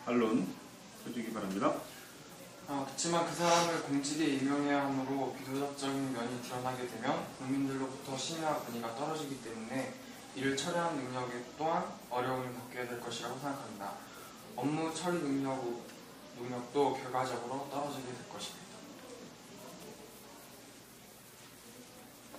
반론 해주기 바랍니다. 그렇지만 그 사람을 공직에 임명해야 하므로 비도덕적인 면이 드러나게 되면 국민들로부터 신뢰와 권위가 떨어지기 때문에 이를 처리하는 능력 또한 어려움을 겪게 될 것이라고 생각합니다. 업무 처리 능력도 결과적으로 떨어지게 될 것입니다.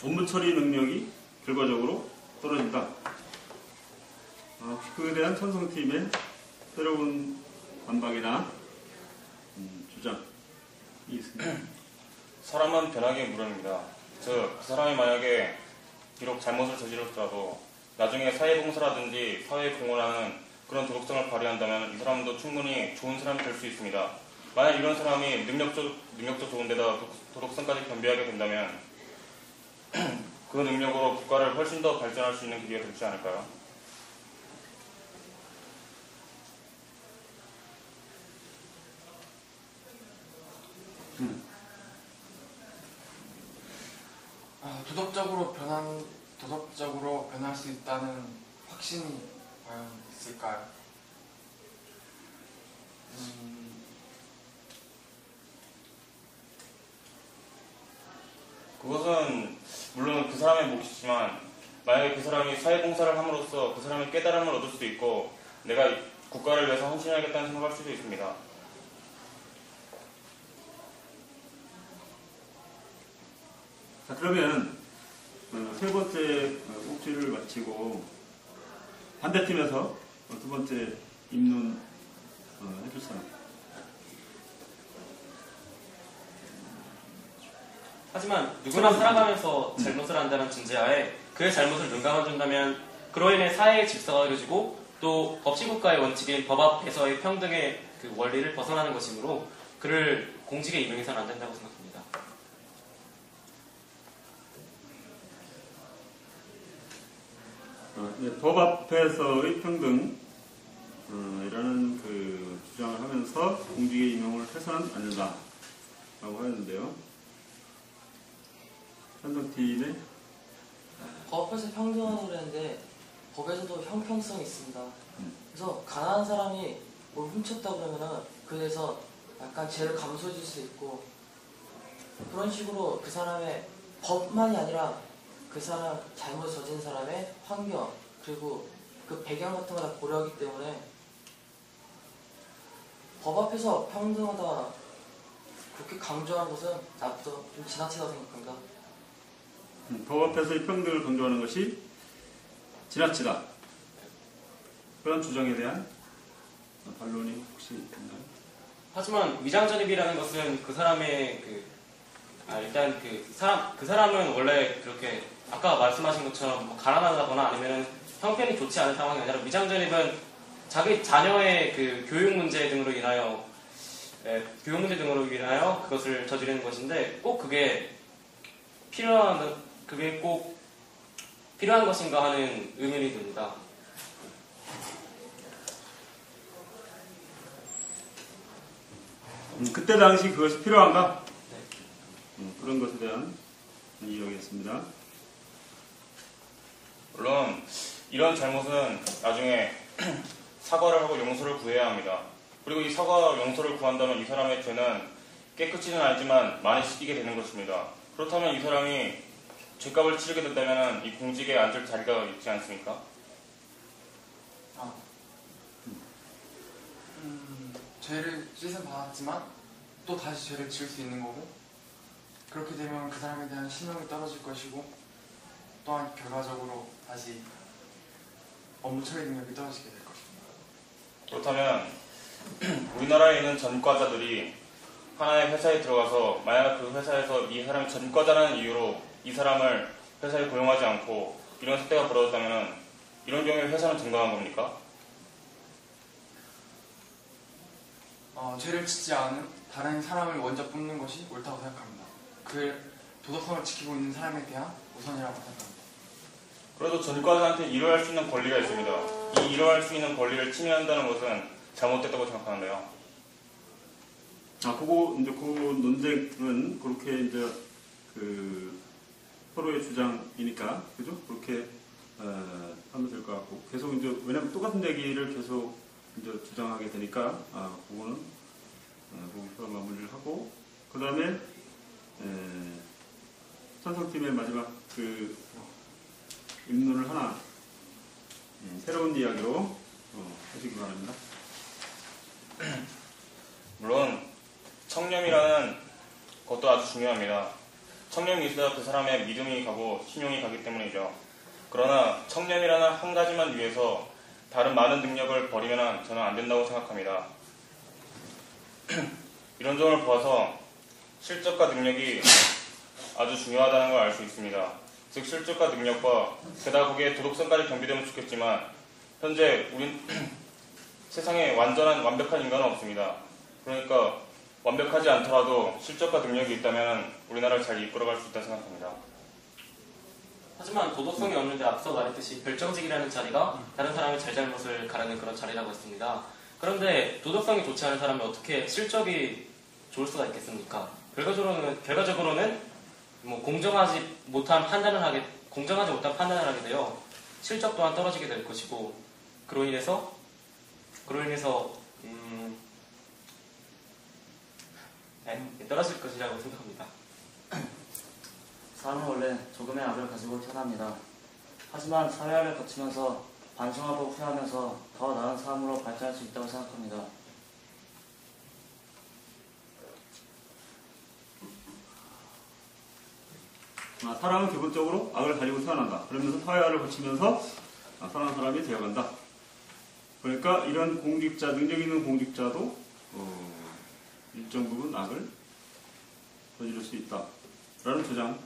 업무 처리 능력이 결과적으로 떨어진다. 그에 대한 찬성팀의 새로운 반박이나 주장이 있습니다. 사람은 변하기 무릅니다. 즉, 그 사람이 만약에 비록 잘못을 저질렀더라도 나중에 사회봉사라든지 사회에 공헌하는 그런 도덕성을 발휘한다면 이 사람도 충분히 좋은 사람이 될 수 있습니다. 만약 이런 사람이 능력도 좋은데다 도덕성까지 겸비하게 된다면 그 능력으로 국가를 훨씬 더 발전할 수 있는 기회가 되지 않을까요? 도덕적으로 변할 수 있다는 확신이 과연 있을까요? 그것은 물론 그 사람의 몫이지만 만약에 그 사람이 사회봉사를 함으로써 그 사람의 깨달음을 얻을 수도 있고 내가 국가를 위해서 헌신해야겠다는 생각할 수도 있습니다. 자, 그러면 세 번째 꼭지를 마치고 반대팀에서 두 번째 입론 해줄 사람. 하지만 누구나 살아가면서 잘못을 한다는 전제하에 그의 잘못을 눈감아준다면 그로 인해 사회의 질서가 이루어지고 또 법치국가의 원칙인 법 앞에서의 평등의 그 원리를 벗어나는 것이므로 그를 공직에 임명해서는 안 된다고 생각합니다. 법 앞에서의 평등 이라는 그 주장을 하면서 공직의 임명을 해서는 안 된다라고 하였는데요. 찬성팀의 법 앞에서 평등하다고 그랬는데 법에서도 형평성이 있습니다. 그래서 가난한 사람이 뭘 훔쳤다 그러면은 그에 대해서 약간 죄를 감수해 줄 수 있고 그런 식으로 그 사람의 법만이 아니라 그 사람 잘못 저진 사람의 환경 그리고 그 배경 같은 걸 다 고려하기 때문에 법 앞에서 평등하다 그렇게 강조하는 것은 나부터 좀 지나치다고 생각합니다. 법 앞에서의 평등을 강조하는 것이 지나치다. 그런 주장에 대한 반론이 혹시 있나요? 하지만 위장전입이라는 것은 그 사람의 일단 그 사람은 원래 그렇게 아까 말씀하신 것처럼 뭐 가난하다거나 아니면은 형편이 좋지 않은 상황이 아니라 위장전입은 자기 자녀의 그 교육 문제 등으로 인하여 그것을 저지르는 것인데 꼭 그게 꼭 필요한 것인가 하는 의문이 듭니다. 그때 당시 그것이 필요한가? 그런 것에 대한 이야기였습니다. 물론 이런 잘못은 나중에 사과를 하고 용서를 구해야 합니다. 그리고 이 사과와 용서를 구한다면 이 사람의 죄는 깨끗이는 아니지만 많이 씻기게 되는 것입니다. 그렇다면 이 사람이 죄값을 치르게 된다면 이 공직에 앉을 자리가 있지 않습니까? 죄를 씻은 받았지만 또 다시 죄를 지을 수 있는 거고 그렇게 되면 그 사람에 대한 신용이 떨어질 것이고 또한 결과적으로 다시 업무 처리 능력이 떨어지게 될 것입니다. 그렇다면 우리나라에 있는 전과자들이 하나의 회사에 들어가서 만약 그 회사에서 이 사람이 전과자라는 이유로 이 사람을 회사에 고용하지 않고 이런 사태가 벌어졌다면 이런 경우에 회사는 정당한 겁니까? 죄를 짓지 않은 다른 사람을 먼저 뽑는 것이 옳다고 생각합니다. 그 도덕성을 지키고 있는 사람에 대한 우선이라고 생각합니다. 그래도 전과자한테 일을 할 수 있는 권리가 있습니다. 이 일을 할 수 있는 권리를 침해한다는 것은 잘못됐다고 생각하는데요. 그 논쟁은 그렇게 이제 서로의 주장이니까 그죠? 그렇게 하면 될 것 같고 계속 이제 왜냐면 똑같은 얘기를 계속 이제 주장하게 되니까 그거는 거기서 마무리를 하고 그 다음에 찬성팀의 마지막 그 입론을 하나 새로운 이야기로 하시기 바랍니다. 물론 청렴이라는 것도 아주 중요합니다. 청렴이 있어야 그 사람의 믿음이 가고 신용이 가기 때문이죠. 그러나 청렴이라는 한 가지만 위해서 다른 많은 능력을 버리면 저는 안 된다고 생각합니다. 이런 점을 보아서 실적과 능력이 아주 중요하다는 걸 알 수 있습니다. 즉 실적과 능력과 게다가 거기에 도덕성까지 겸비되면 좋겠지만 현재 우린 세상에 완벽한 인간은 없습니다. 그러니까 완벽하지 않더라도 실적과 능력이 있다면 우리나라를 잘 이끌어갈 수 있다고 생각합니다. 하지만 도덕성이 없는데 앞서 말했듯이 별정직이라는 자리가 다른 사람의 잘잘못을 가르는 그런 자리라고 했습니다. 그런데 도덕성이 좋지 않은 사람이 어떻게 실적이 좋을 수가 있겠습니까? 결과적으로는 뭐 공정하지 못한 판단을 하게 되어 실적 또한 떨어지게 될 것이고 그로 인해서 떨어질 것이라고 생각합니다. 사람은 원래 조금의 악을 가지고 태어납니다. 하지만 사회화를 거치면서 반성하고 후회하면서 더 나은 삶으로 발전할 수 있다고 생각합니다. 사람은 기본적으로 악을 가지고 태어난다. 그러면서 사회화를 거치면서 선한 사람이 되어간다. 그러니까 이런 공직자, 능력 있는 공직자도 일정 부분 악을 저지를 수 있다. 라는 주장에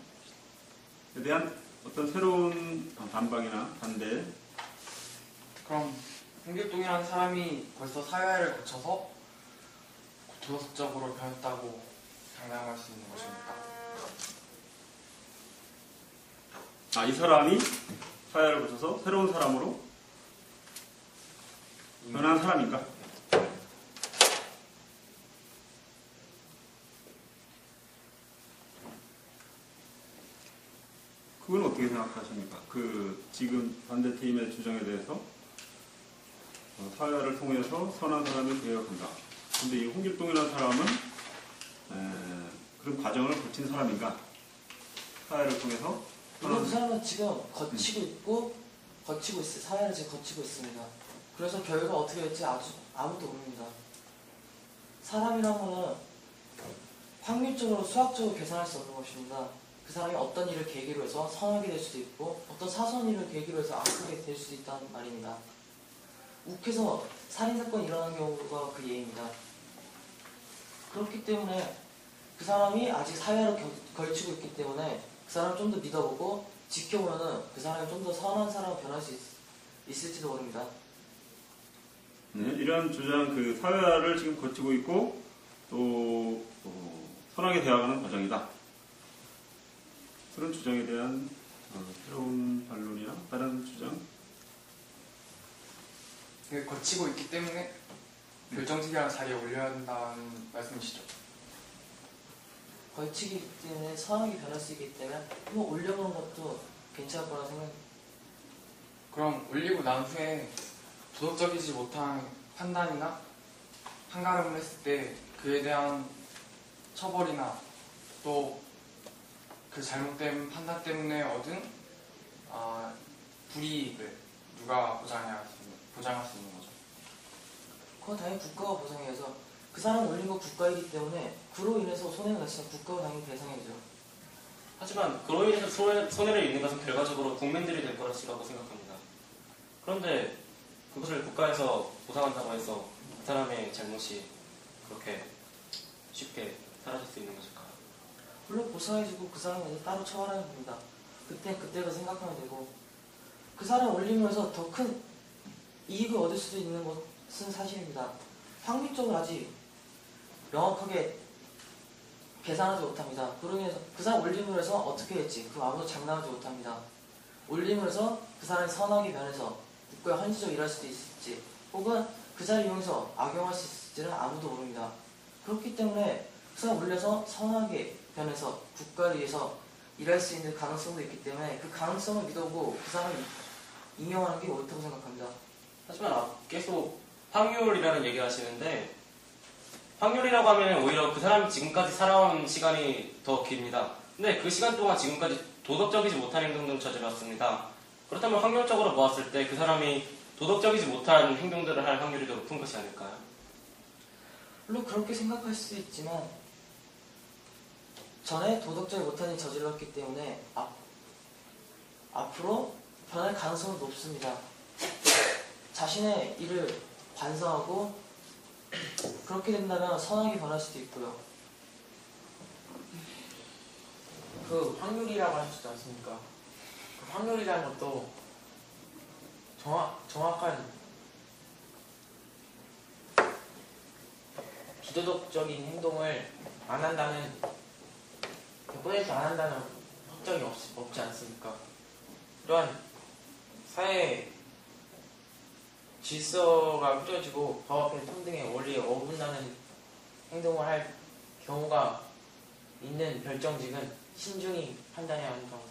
대한 어떤 새로운 반박이나 반대. 그럼 홍길동이라는 사람이 벌써 사회화를 거쳐서 도덕적으로 변했다고 장담할 수 있는 것입니까? 이 사람이 사회화를 거쳐서 새로운 사람으로 변한 사람인가? 그건 어떻게 생각하십니까? 지금 반대팀의 주장에 대해서 사회화를 통해서 선한 사람이 되어간다. 근데 이 홍길동이라는 사람은 그런 과정을 거친 사람인가? 사회를 통해서 물론 그 사람은 지금 거치고 있어요. 사회를 지금 거치고 있습니다. 그래서 결과가 어떻게 될지 아무도 모릅니다. 사람이란 거는 확률적으로 수학적으로 계산할 수 없는 것입니다. 그 사람이 어떤 일을 계기로 해서 선하게 될 수도 있고 어떤 사소한 일을 계기로 해서 악하게 될 수도 있다는 말입니다. 욱해서 살인사건이 일어난 경우가 그 예입니다. 그렇기 때문에 그 사람이 아직 사회를 걸치고 있기 때문에 그 사람을 좀 더 믿어보고 지켜보면은 그 사람이 좀 더 선한 사람으로 변할 수 있을지도 모릅니다. 네, 이러한 주장, 사회화를 지금 거치고 있고 또 선하게 되어가는 과정이다. 그런 주장에 대한 새로운 반론이나 다른 주장. 거치고 있기 때문에 결정직이라는 자리에 올려야 한다는 말씀이시죠? 걸치기 때문에 선하게 변할 수 있기 때문에 한번 올려보는 것도 괜찮을 거라 생각합니다. 그럼 올리고 난 후에 도덕적이지 못한 판단이나 판가름을 했을 때 그에 대한 처벌이나 또 그 잘못된 판단 때문에 얻은 불이익을 누가 보장할 수 있는 거죠? 그건 당연히 국가가 보상해야죠. 그 사람 올린 거 국가이기 때문에 그로 인해서 손해가 났으면 국가가 당연히 배상해야죠. 하지만 그로 인해서 손해를 입는 것은 결과적으로 국민들이 될 거라고 생각합니다. 그런데 그것을 국가에서 보상한다고 해서 그 사람의 잘못이 그렇게 쉽게 사라질 수 있는 것일까요? 물론 보상해주고 그 사람을 따로 처벌하면 됩니다. 그때로 생각하면 되고 그 사람 올림으로서 더 큰 이익을 얻을 수도 있는 것은 사실입니다. 확률적으로 아직 명확하게 계산하지 못합니다. 그로 인해서 그 사람 올림으로 해서 어떻게 될지 그 아무도 장담하지 못합니다. 올림으로 해서 그 사람이 선하게 변해서 국가에 헌신적으로 일할 수도 있을지 혹은 그 자리를 이용해서 악용할 수 있을지는 아무도 모릅니다. 그렇기 때문에 그 사람 올려서 선하게 변해서 국가를 위해서 일할 수 있는 가능성도 있기 때문에 그 가능성을 믿어보고 그 사람을 임명하는 게 옳다고 생각합니다. 하지만 계속 확률이라는 얘기를 하시는데 확률이라고 하면 오히려 그 사람이 지금까지 살아온 시간이 더 깁니다. 근데 그 시간 동안 지금까지 도덕적이지 못한 행동들을 저질렀습니다. 그렇다면 확률적으로 보았을 때 그 사람이 도덕적이지 못한 행동들을 할 확률이 더 높은 것이 아닐까요? 물론 그렇게 생각할 수 있지만 전에 도덕적이 못한 일 저질렀기 때문에 앞으로 변할 가능성은 높습니다. 자신의 일을 반성하고 그렇게 된다면 선하게 변할 수도 있고요. 그 확률이라고 하셨지 않습니까? 그 확률이라는 것도 정확한 비도덕적인 행동을 안 한다는 100% 안 한다는 확정이 없지 않습니까? 이러한 사회 질서가 흐려지고 법 앞에 평등의 원리에 어긋나는 행동을 할 경우가 있는 별정직은 신중히 판단해야 한다고